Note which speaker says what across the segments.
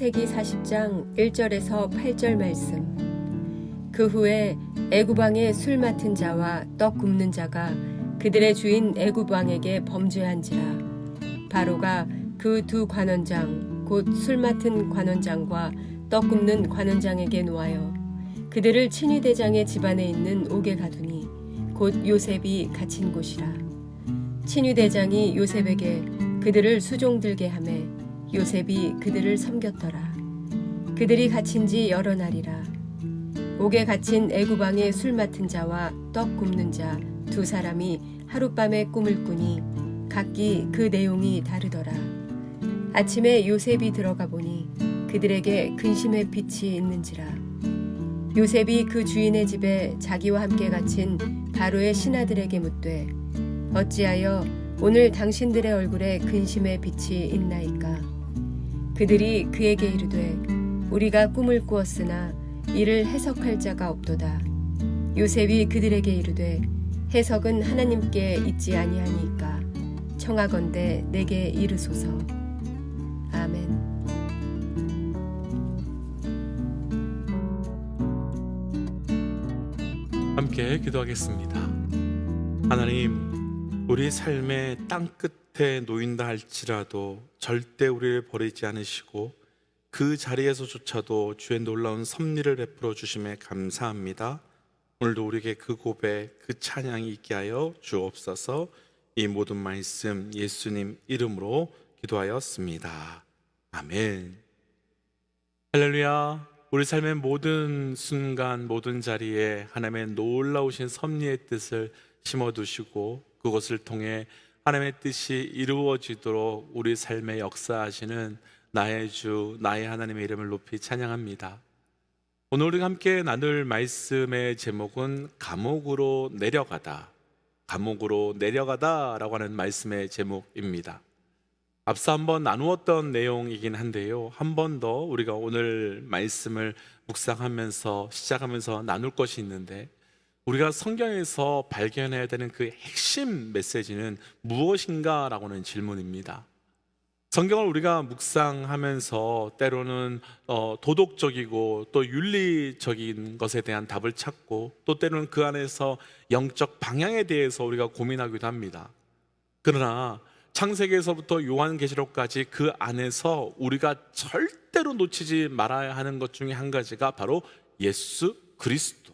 Speaker 1: 창세기 40장 1절에서 8절 말씀. 그 후에 애굽 왕의 술 맡은 자와 떡 굽는 자가 그들의 주인 애굽 왕에게 범죄한지라. 바로가 그 두 관원장 곧 술 맡은 관원장과 떡 굽는 관원장에게 노하여 그들을 친위대장의 집안에 있는 옥에 가두니 곧 요셉이 갇힌 곳이라. 친위대장이 요셉에게 그들을 수종들게 하매 요셉이 그들을 섬겼더라. 그들이 갇힌 지 여러 날이라. 옥에 갇힌 애굽 왕의 술 맡은 자와 떡 굽는 자 두 사람이 하룻밤에 꿈을 꾸니 각기 그 내용이 다르더라. 아침에 요셉이 들어가 보니 그들에게 근심의 빛이 있는지라. 요셉이 그 주인의 집에 자기와 함께 갇힌 바로의 신하들에게 묻되 어찌하여 오늘 당신들의 얼굴에 근심의 빛이 있나이까? 그들이 그에게 이르되 우리가 꿈을 꾸었으나 이를 해석할 자가 없도다. 요셉이 그들에게 이르되 해석은 하나님께 있지 아니하니까 청하건대 내게 이르소서. 아멘.
Speaker 2: 함께 기도하겠습니다. 하나님, 우리 삶의 땅끝에 놓인다 할지라도 절대 우리를 버리지 않으시고 그 자리에서조차도 주의 놀라운 섭리를 베풀어 주심에 감사합니다. 오늘도 우리에게 그 고백, 그 찬양이 있게 하여 주옵소서. 이 모든 말씀 예수님 이름으로 기도하였습니다. 아멘. 할렐루야. 우리 삶의 모든 순간, 모든 자리에 하나님의 놀라우신 섭리의 뜻을 심어두시고 그것을 통해 하나님의 뜻이 이루어지도록 우리 삶에 역사하시는 나의 주, 나의 하나님의 이름을 높이 찬양합니다. 오늘 우리가 함께 나눌 말씀의 제목은 감옥으로 내려가다, 감옥으로 내려가다라고 하는 말씀의 제목입니다. 앞서 한번 나누었던 내용이긴 한데요, 한 번 더 우리가 오늘 말씀을 묵상하면서 시작하면서 나눌 것이 있는데, 우리가 성경에서 발견해야 되는 그 핵심 메시지는 무엇인가 라고 하는 질문입니다. 성경을 우리가 묵상하면서 때로는 도덕적이고 또 윤리적인 것에 대한 답을 찾고, 또 때로는 그 안에서 영적 방향에 대해서 우리가 고민하기도 합니다. 그러나 창세기에서부터 요한계시록까지 그 안에서 우리가 절대로 놓치지 말아야 하는 것 중에 한 가지가 바로 예수 그리스도,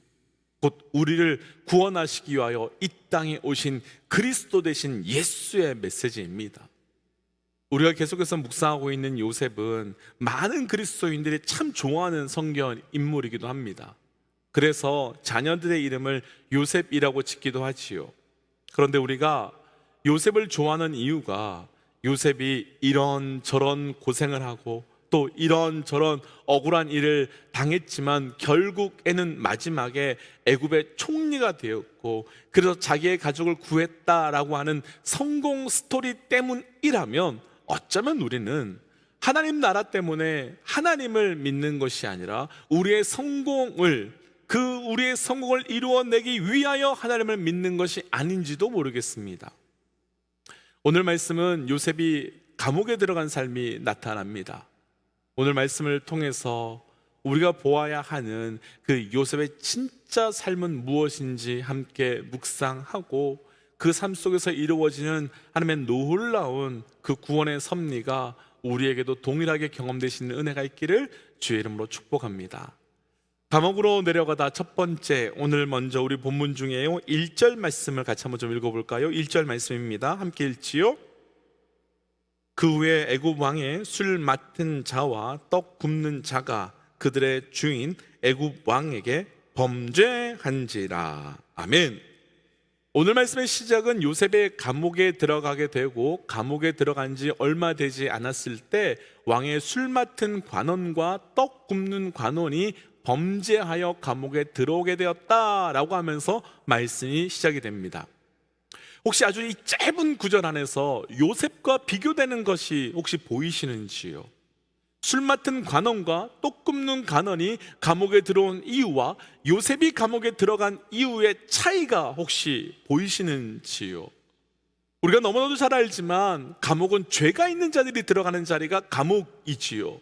Speaker 2: 곧 우리를 구원하시기 위하여 이 땅에 오신 그리스도 되신 예수의 메시지입니다. 우리가 계속해서 묵상하고 있는 요셉은 많은 그리스도인들이 참 좋아하는 성경 인물이기도 합니다. 그래서 자녀들의 이름을 요셉이라고 짓기도 하지요. 그런데 우리가 요셉을 좋아하는 이유가 요셉이 이런저런 고생을 하고 또 이런저런 억울한 일을 당했지만 결국에는 마지막에 애굽의 총리가 되었고, 그래서 자기의 가족을 구했다라고 하는 성공 스토리 때문이라면, 어쩌면 우리는 하나님 나라 때문에 하나님을 믿는 것이 아니라 우리의 성공을 이루어내기 위하여 하나님을 믿는 것이 아닌지도 모르겠습니다. 오늘 말씀은 요셉이 감옥에 들어간 삶이 나타납니다. 오늘 말씀을 통해서 우리가 보아야 하는 그 요셉의 진짜 삶은 무엇인지 함께 묵상하고, 그 삶 속에서 이루어지는 하나님의 놀라운 그 구원의 섭리가 우리에게도 동일하게 경험되시는 은혜가 있기를 주의 이름으로 축복합니다. 감옥으로 내려가다 첫 번째, 오늘 먼저 우리 본문 중에요 1절 말씀을 같이 한번 좀 읽어볼까요? 1절 말씀입니다. 함께 읽지요. 그 후에 애굽 왕의 술 맡은 자와 떡 굽는 자가 그들의 주인 애굽 왕에게 범죄한지라. 아멘. 오늘 말씀의 시작은 요셉의 감옥에 들어가게 되고, 감옥에 들어간 지 얼마 되지 않았을 때 왕의 술 맡은 관원과 떡 굽는 관원이 범죄하여 감옥에 들어오게 되었다라고 하면서 말씀이 시작이 됩니다. 혹시 아주 이 짧은 구절 안에서 요셉과 비교되는 것이 혹시 보이시는지요? 술 맡은 관원과 떡 굽는 관원이 감옥에 들어온 이유와 요셉이 감옥에 들어간 이유의 차이가 혹시 보이시는지요? 우리가 너무나도 잘 알지만 감옥은 죄가 있는 자들이 들어가는 자리가 감옥이지요.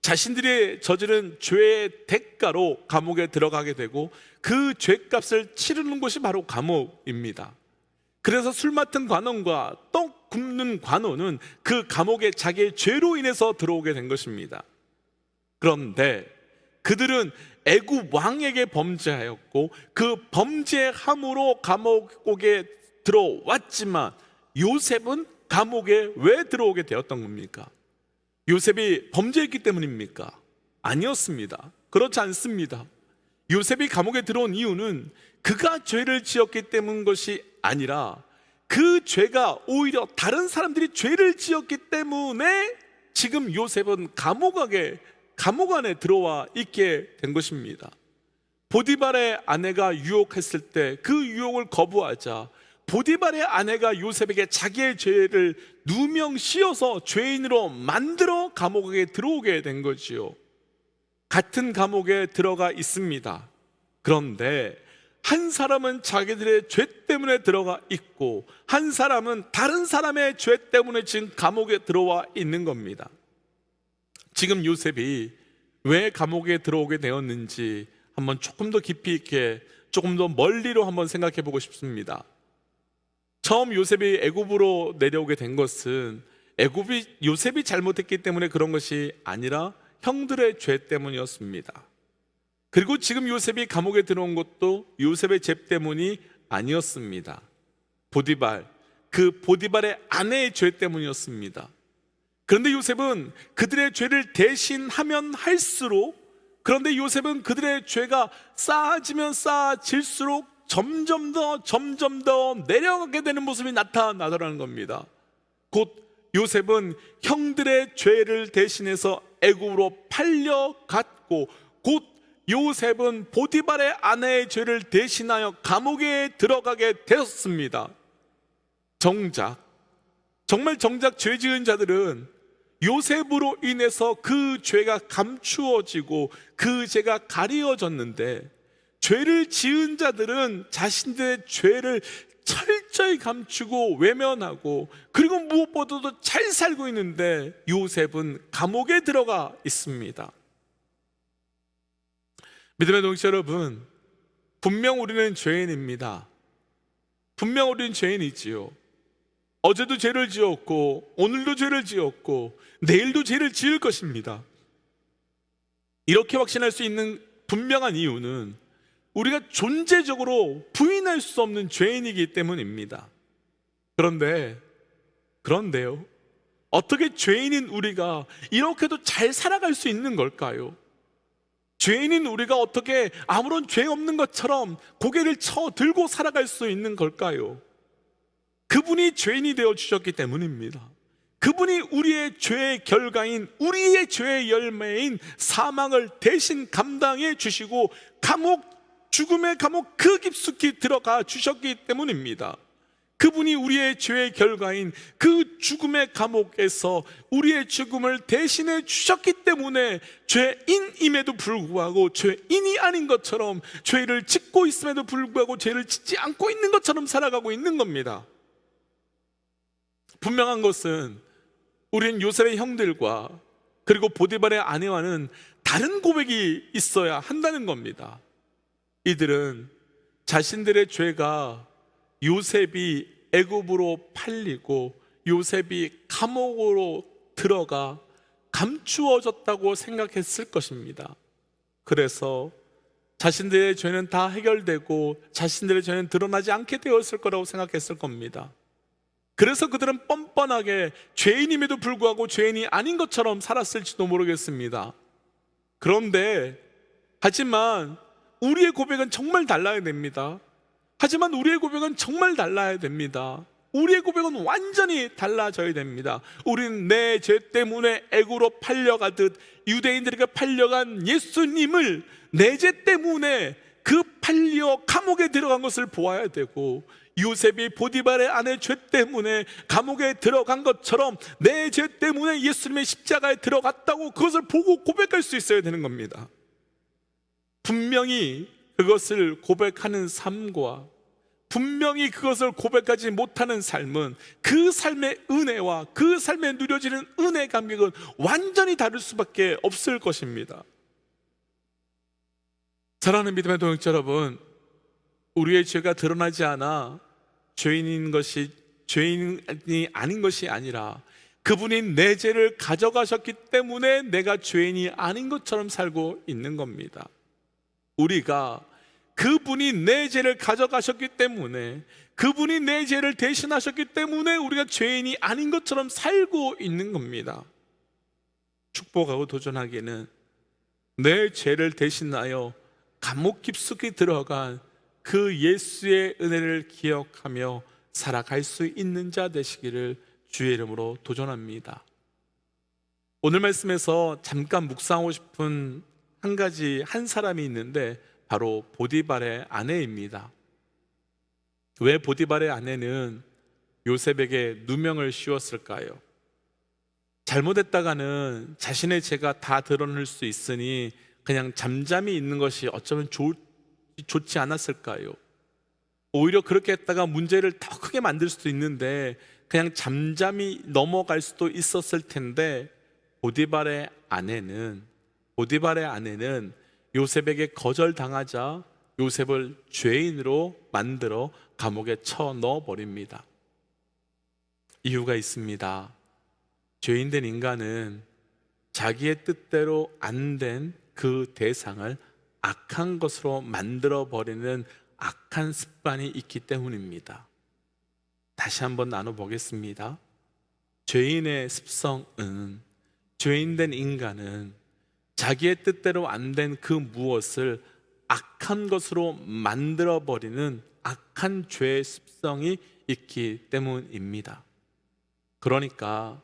Speaker 2: 자신들이 저지른 죄의 대가로 감옥에 들어가게 되고 그 죄값을 치르는 곳이 바로 감옥입니다. 그래서 술 맡은 관원과 떡 굽는 관원은 그 감옥에 자기의 죄로 인해서 들어오게 된 것입니다. 그런데 그들은 애굽 왕에게 범죄하였고 그 범죄함으로 감옥에 들어왔지만 요셉은 감옥에 왜 들어오게 되었던 겁니까? 요셉이 범죄했기 때문입니까? 아니었습니다. 그렇지 않습니다. 요셉이 감옥에 들어온 이유는 그가 죄를 지었기 때문 것이 아니라 그 죄가 오히려 다른 사람들이 죄를 지었기 때문에 지금 요셉은 감옥 안에 들어와 있게 된 것입니다. 보디발의 아내가 유혹했을 때 그 유혹을 거부하자 보디발의 아내가 요셉에게 자기의 죄를 누명 씌워서 죄인으로 만들어 감옥에 들어오게 된 거지요. 같은 감옥에 들어가 있습니다. 그런데 한 사람은 자기들의 죄 때문에 들어가 있고 한 사람은 다른 사람의 죄 때문에 지금 감옥에 들어와 있는 겁니다. 지금 요셉이 왜 감옥에 들어오게 되었는지 한번 조금 더 깊이 있게 조금 더 멀리로 한번 생각해 보고 싶습니다. 처음 요셉이 애굽으로 내려오게 된 것은 요셉이 잘못했기 때문에 그런 것이 아니라 형들의 죄 때문이었습니다. 그리고 지금 요셉이 감옥에 들어온 것도 요셉의 죄 때문이 아니었습니다. 보디발의 아내의 죄 때문이었습니다. 그런데 요셉은 그들의 죄를 대신하면 할수록, 그런데 요셉은 그들의 죄가 쌓아지면 쌓아질수록 점점 더 내려가게 되는 모습이 나타나더라는 겁니다. 곧 요셉은 형들의 죄를 대신해서 애굽으로 팔려갔고, 곧 요셉은 보디발의 아내의 죄를 대신하여 감옥에 들어가게 되었습니다. 정작 죄 지은 자들은 요셉으로 인해서 그 죄가 감추어지고 그 죄가 가리워졌는데, 죄를 지은 자들은 자신들의 죄를 철저히 감추고 외면하고 그리고 무엇보다도 잘 살고 있는데 요셉은 감옥에 들어가 있습니다. 믿음의 동지 여러분, 분명 우리는 죄인입니다. 분명 우리는 죄인이지요. 어제도 죄를 지었고 오늘도 죄를 지었고 내일도 죄를 지을 것입니다. 이렇게 확신할 수 있는 분명한 이유는 우리가 존재적으로 부인할 수 없는 죄인이기 때문입니다. 그런데요, 어떻게 죄인인 우리가 이렇게도 잘 살아갈 수 있는 걸까요? 죄인인 우리가 어떻게 아무런 죄 없는 것처럼 고개를 들고 살아갈 수 있는 걸까요? 그분이 죄인이 되어 주셨기 때문입니다. 그분이 우리의 죄의 결과인, 우리의 죄의 열매인 사망을 대신 감당해 주시고 죽음의 감옥 그 깊숙이 들어가 주셨기 때문입니다. 그분이 우리의 죄의 결과인 그 죽음의 감옥에서 우리의 죽음을 대신해 주셨기 때문에 죄인임에도 불구하고 죄인이 아닌 것처럼, 죄를 짓고 있음에도 불구하고 죄를 짓지 않고 있는 것처럼 살아가고 있는 겁니다. 분명한 것은 우리는 요셉의 형들과 그리고 보디발의 아내와는 다른 고백이 있어야 한다는 겁니다. 이들은 자신들의 죄가 요셉이 애굽으로 팔리고 요셉이 감옥으로 들어가 감추어졌다고 생각했을 것입니다. 그래서 자신들의 죄는 다 해결되고 자신들의 죄는 드러나지 않게 되었을 거라고 생각했을 겁니다. 그래서 그들은 뻔뻔하게 죄인임에도 불구하고 죄인이 아닌 것처럼 살았을지도 모르겠습니다. 하지만 우리의 고백은 정말 달라야 됩니다. 우리의 고백은 완전히 달라져야 됩니다. 우리는 내 죄 때문에 애굽으로 팔려가듯 유대인들에게 팔려간 예수님을 내 죄 때문에 그 팔려 감옥에 들어간 것을 보아야 되고, 요셉이 보디발의 아내 죄 때문에 감옥에 들어간 것처럼 내 죄 때문에 예수님의 십자가에 들어갔다고 그것을 보고 고백할 수 있어야 되는 겁니다. 분명히 그것을 고백하는 삶과 분명히 그것을 고백하지 못하는 삶은 그 삶의 은혜와 그 삶에 누려지는 은혜 감격은 완전히 다를 수밖에 없을 것입니다. 사랑하는 믿음의 동역자 여러분, 우리의 죄가 드러나지 않아 죄인이 아닌 것이 아니라 그분이 내 죄를 가져가셨기 때문에 내가 죄인이 아닌 것처럼 살고 있는 겁니다. 우리가 그분이 내 죄를 가져가셨기 때문에, 그분이 내 죄를 대신하셨기 때문에 우리가 죄인이 아닌 것처럼 살고 있는 겁니다. 축복하고 도전하기는 내 죄를 대신하여 감옥 깊숙이 들어간 그 예수의 은혜를 기억하며 살아갈 수 있는 자 되시기를 주의 이름으로 도전합니다. 오늘 말씀에서 잠깐 묵상하고 싶은 한 사람이 있는데 바로 보디발의 아내입니다. 왜 보디발의 아내는 요셉에게 누명을 씌웠을까요? 잘못했다가는 자신의 죄가 다 드러날 수 있으니 그냥 잠잠히 있는 것이 어쩌면 좋지 않았을까요? 오히려 그렇게 했다가 문제를 더 크게 만들 수도 있는데 그냥 잠잠히 넘어갈 수도 있었을 텐데, 보디발의 아내는 요셉에게 거절당하자 요셉을 죄인으로 만들어 감옥에 쳐 넣어버립니다. 이유가 있습니다. 죄인된 인간은 자기의 뜻대로 안 된 그 대상을 악한 것으로 만들어버리는 악한 습관이 있기 때문입니다. 다시 한번 나눠보겠습니다. 죄인의 습성은, 죄인된 인간은 자기의 뜻대로 안 된 그 무엇을 악한 것으로 만들어버리는 악한 죄의 습성이 있기 때문입니다. 그러니까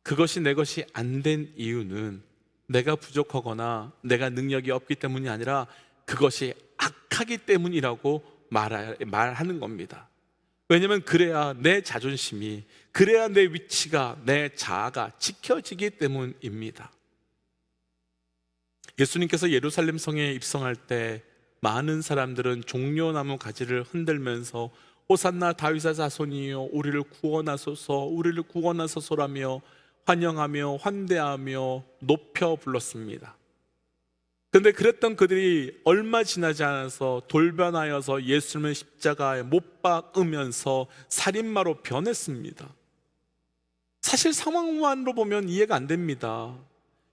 Speaker 2: 그것이 내 것이 안 된 이유는 내가 부족하거나 내가 능력이 없기 때문이 아니라 그것이 악하기 때문이라고 말하는 겁니다. 왜냐하면 그래야 내 자존심이, 그래야 내 위치가, 내 자아가 지켜지기 때문입니다. 예수님께서 예루살렘 성에 입성할 때 많은 사람들은 종려나무 가지를 흔들면서 호산나 다윗의 자손이여 우리를 구원하소서, 우리를 구원하소서라며 환영하며 환대하며 높여 불렀습니다. 그런데 그랬던 그들이 얼마 지나지 않아서 돌변하여서 예수님을 십자가에 못 박으면서 살인마로 변했습니다. 사실 상황만으로 보면 이해가 안 됩니다.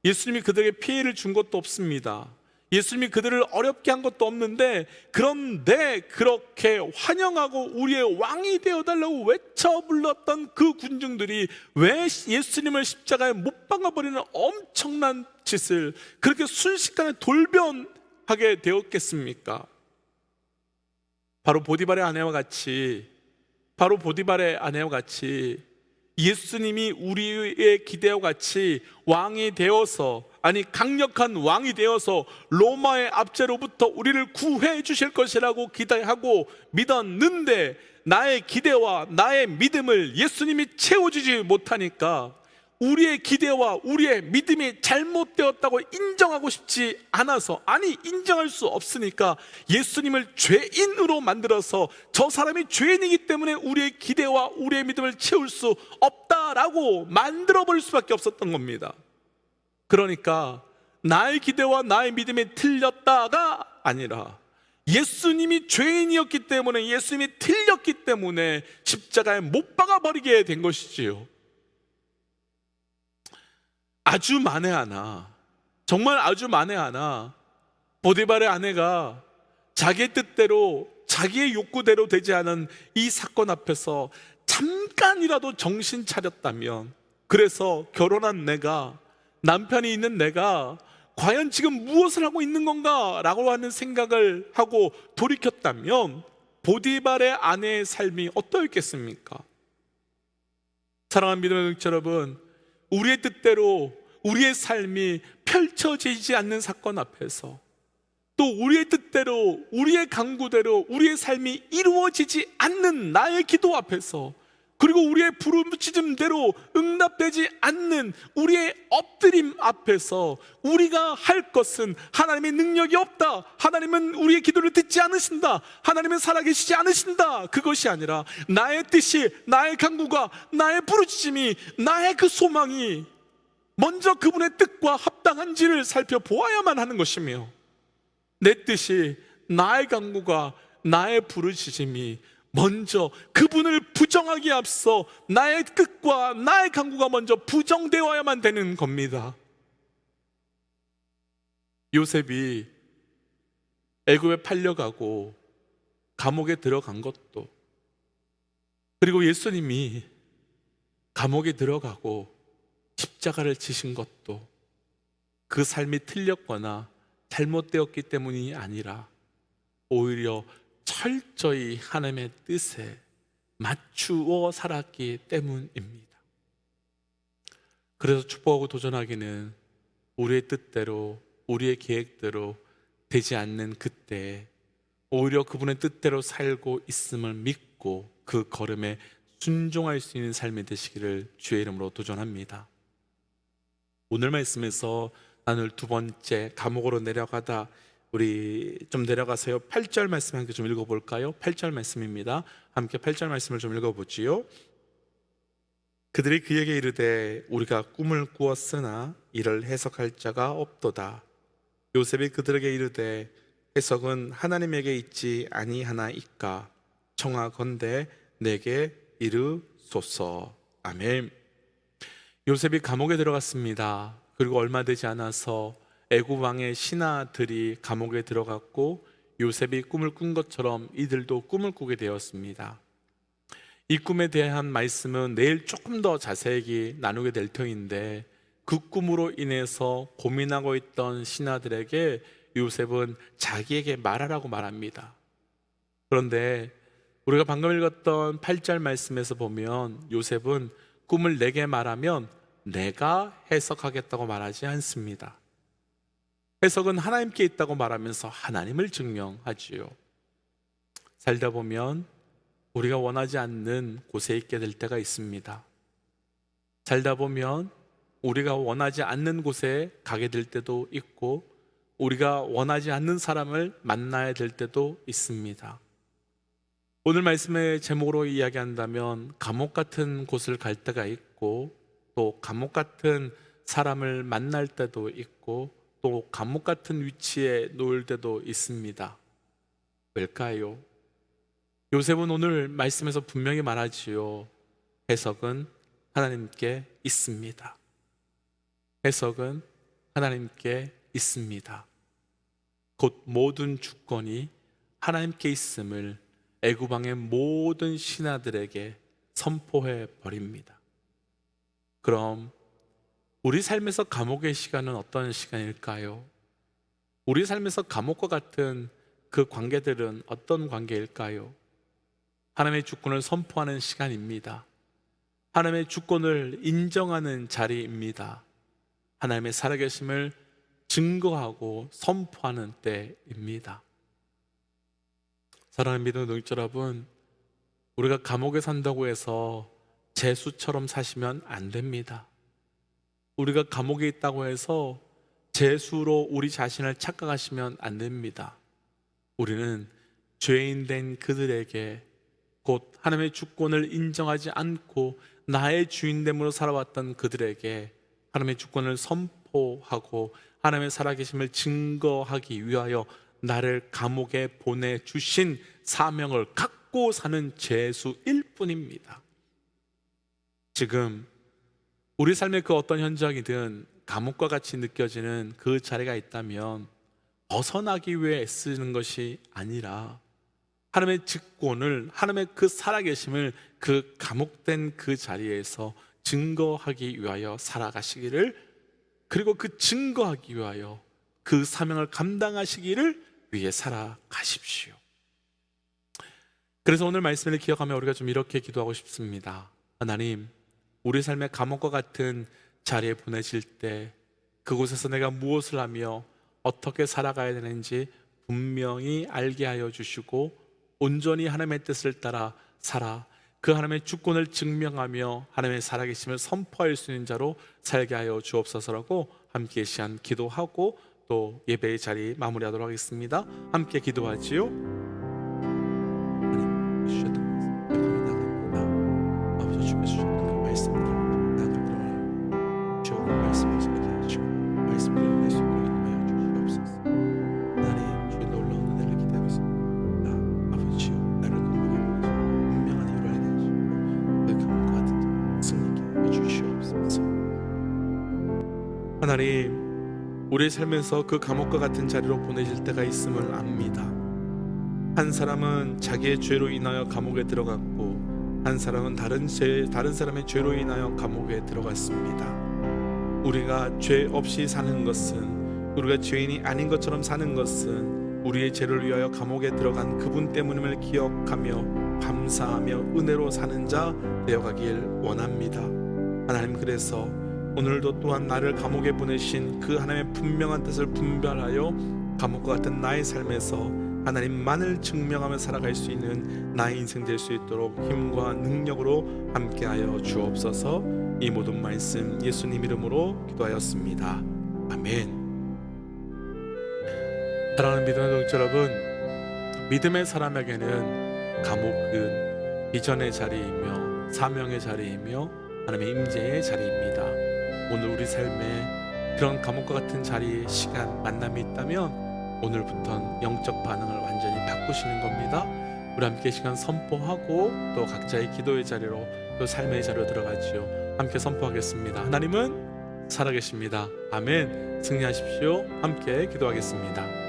Speaker 2: 예수님이 그들에게 피해를 준 것도 없습니다. 예수님이 그들을 어렵게 한 것도 없는데, 그런데 그렇게 환영하고 우리의 왕이 되어달라고 외쳐 불렀던 그 군중들이 왜 예수님을 십자가에 못 박아버리는 엄청난 짓을 그렇게 순식간에 돌변하게 되었겠습니까? 바로 보디발의 아내와 같이 예수님이 우리의 기대와 같이 왕이 되어서, 강력한 왕이 되어서 로마의 압제로부터 우리를 구해 주실 것이라고 기대하고 믿었는데, 나의 기대와 나의 믿음을 예수님이 채워주지 못하니까 우리의 기대와 우리의 믿음이 잘못되었다고 인정하고 싶지 않아서, 인정할 수 없으니까 예수님을 죄인으로 만들어서 저 사람이 죄인이기 때문에 우리의 기대와 우리의 믿음을 채울 수 없다라고 만들어버릴 수밖에 없었던 겁니다. 그러니까 나의 기대와 나의 믿음이 틀렸다가 아니라 예수님이 죄인이었기 때문에, 예수님이 틀렸기 때문에 십자가에 못 박아버리게 된 것이지요. 정말 아주 만에 하나 보디발의 아내가 자기의 뜻대로, 자기의 욕구대로 되지 않은 이 사건 앞에서 잠깐이라도 정신 차렸다면, 그래서 결혼한 내가, 남편이 있는 내가 과연 지금 무엇을 하고 있는 건가? 라고 하는 생각을 하고 돌이켰다면 보디발의 아내의 삶이 어떠했겠습니까? 사랑하는 믿음의 동역자 여러분, 우리의 뜻대로 우리의 삶이 펼쳐지지 않는 사건 앞에서, 또 우리의 뜻대로, 우리의 강구대로 우리의 삶이 이루어지지 않는 나의 기도 앞에서 그리고 우리의 부르짖음대로 응답되지 않는 우리의 엎드림 앞에서 우리가 할 것은 하나님의 능력이 없다, 하나님은 우리의 기도를 듣지 않으신다, 하나님은 살아계시지 않으신다, 그것이 아니라 나의 뜻이, 나의 간구가, 나의 부르짖음이, 나의 그 소망이 먼저 그분의 뜻과 합당한지를 살펴보아야만 하는 것이며, 내 뜻이, 나의 간구가, 나의 부르짖음이 먼저 그분을 부정하기에 앞서 나의 뜻과 나의 간구가 먼저 부정되어야만 되는 겁니다. 요셉이 애굽에 팔려가고 감옥에 들어간 것도, 그리고 예수님이 감옥에 들어가고 십자가를 지신 것도 그 삶이 틀렸거나 잘못되었기 때문이 아니라 오히려 철저히 하나님의 뜻에 맞추어 살았기 때문입니다. 그래서 축복하고 도전하기는 우리의 뜻대로, 우리의 계획대로 되지 않는 그때 오히려 그분의 뜻대로 살고 있음을 믿고 그 걸음에 순종할 수 있는 삶이 되시기를 주의 이름으로 도전합니다. 오늘 말씀에서 나눌 두 번째, 감옥으로 내려가다, 우리 좀 내려가서요 8절 말씀 함께 좀 읽어볼까요? 8절 말씀입니다. 함께 8절 말씀을 좀 읽어보지요. 그들이 그에게 이르되 우리가 꿈을 꾸었으나 이를 해석할 자가 없도다. 요셉이 그들에게 이르되 해석은 하나님에게 있지 아니하나이까? 청하건대 내게 이르소서. 아멘. 요셉이 감옥에 들어갔습니다. 그리고 얼마 되지 않아서 애굽 왕의 신하들이 감옥에 들어갔고 요셉이 꿈을 꾼 것처럼 이들도 꿈을 꾸게 되었습니다. 이 꿈에 대한 말씀은 내일 조금 더 자세히 나누게 될 터인데, 그 꿈으로 인해서 고민하고 있던 신하들에게 요셉은 자기에게 말하라고 말합니다. 그런데 우리가 방금 읽었던 8절 말씀에서 보면 요셉은 꿈을 내게 말하면 내가 해석하겠다고 말하지 않습니다. 해석은 하나님께 있다고 말하면서 하나님을 증명하지요. 살다 보면 우리가 원하지 않는 곳에 있게 될 때가 있습니다. 살다 보면 우리가 원하지 않는 곳에 가게 될 때도 있고, 우리가 원하지 않는 사람을 만나야 될 때도 있습니다. 오늘 말씀의 제목으로 이야기한다면 감옥 같은 곳을 갈 때가 있고, 또 감옥 같은 사람을 만날 때도 있고, 또 감옥 같은 위치에 놓을 때도 있습니다. 왜일까요? 요셉은 오늘 말씀에서 분명히 말하지요. 해석은 하나님께 있습니다. 해석은 하나님께 있습니다. 곧 모든 주권이 하나님께 있음을 애굽 왕의 모든 신하들에게 선포해 버립니다. 그럼 우리 삶에서 감옥의 시간은 어떤 시간일까요? 우리 삶에서 감옥과 같은 그 관계들은 어떤 관계일까요? 하나님의 주권을 선포하는 시간입니다. 하나님의 주권을 인정하는 자리입니다. 하나님의 살아계심을 증거하고 선포하는 때입니다. 사랑하는 믿음의 동지 여러분, 우리가 감옥에 산다고 해서 죄수처럼 사시면 안 됩니다. 우리가 감옥에 있다고 해서 죄수로 우리 자신을 착각하시면 안 됩니다. 우리는 죄인 된 그들에게, 곧 하나님의 주권을 인정하지 않고 나의 주인됨으로 살아왔던 그들에게 하나님의 주권을 선포하고 하나님의 살아계심을 증거하기 위하여 나를 감옥에 보내주신 사명을 갖고 사는 죄수일 뿐입니다. 지금 우리 삶의 그 어떤 현장이든 감옥과 같이 느껴지는 그 자리가 있다면 벗어나기 위해 애쓰는 것이 아니라 하나님의 직권을, 하나님의 그 살아계심을 그 감옥된 그 자리에서 증거하기 위하여 살아가시기를, 그리고 그 증거하기 위하여 그 사명을 감당하시기를 위해 살아가십시오. 그래서 오늘 말씀을 기억하며 우리가 좀 이렇게 기도하고 싶습니다. 하나님, 우리 삶의 감옥과 같은 자리에 보내실 때 그곳에서 내가 무엇을 하며 어떻게 살아가야 되는지 분명히 알게 하여 주시고 온전히 하나님의 뜻을 따라 살아 그 하나님의 주권을 증명하며 하나님의 살아계심을 선포할 수 있는 자로 살게 하여 주옵소서라고 함께 시간 기도하고 또 예배의 자리 마무리하도록 하겠습니다. 함께 기도하지요. 하나님 주셨던 말씀 나갑니다. 아버지 주께서 주셨던 그 말씀을 나가도록 주여 그 말씀을 지키게 하시고 말씀을 낼 수 있게 하여 주시옵소서. 하나님 주의 놀라운 은혜를 기대하고 있습니다. 아버지여 나를 건강하게 하시고 분명한 이유를 알게 하시고 그 감옥과 같은 승리케 하여 주시옵소서. 하나님 우리의 삶에서 그 감옥과 같은 자리로 보내질 때가 있음을 압니다. 한 사람은 자기의 죄로 인하여 감옥에 들어갔고 한 사람은 다른 사람의 죄로 인하여 감옥에 들어갔습니다. 우리가 죄 없이 사는 것은, 우리가 죄인이 아닌 것처럼 사는 것은 우리의 죄를 위하여 감옥에 들어간 그분 때문임을 기억하며 감사하며 은혜로 사는 자 되어가길 원합니다. 하나님, 그래서 오늘도 또한 나를 감옥에 보내신 그 하나님의 분명한 뜻을 분별하여 감옥과 같은 나의 삶에서 하나님만을 증명하며 살아갈 수 있는 나의 인생 될 수 있도록 힘과 능력으로 함께하여 주옵소서. 이 모든 말씀 예수님 이름으로 기도하였습니다. 아멘. 사랑하는 믿음의 동지 여러분, 믿음의 사람에게는 감옥은 비전의 자리이며 사명의 자리이며 하나님의 임재의 자리입니다. 오늘 우리 삶에 그런 감옥과 같은 자리의 시간, 만남이 있다면 오늘부터는 영적 반응을 완전히 바꾸시는 겁니다. 우리 함께 시간 선포하고 또 각자의 기도의 자리로 또 삶의 자리로 들어가지요. 함께 선포하겠습니다. 하나님은 살아계십니다. 아멘. 승리하십시오. 함께 기도하겠습니다.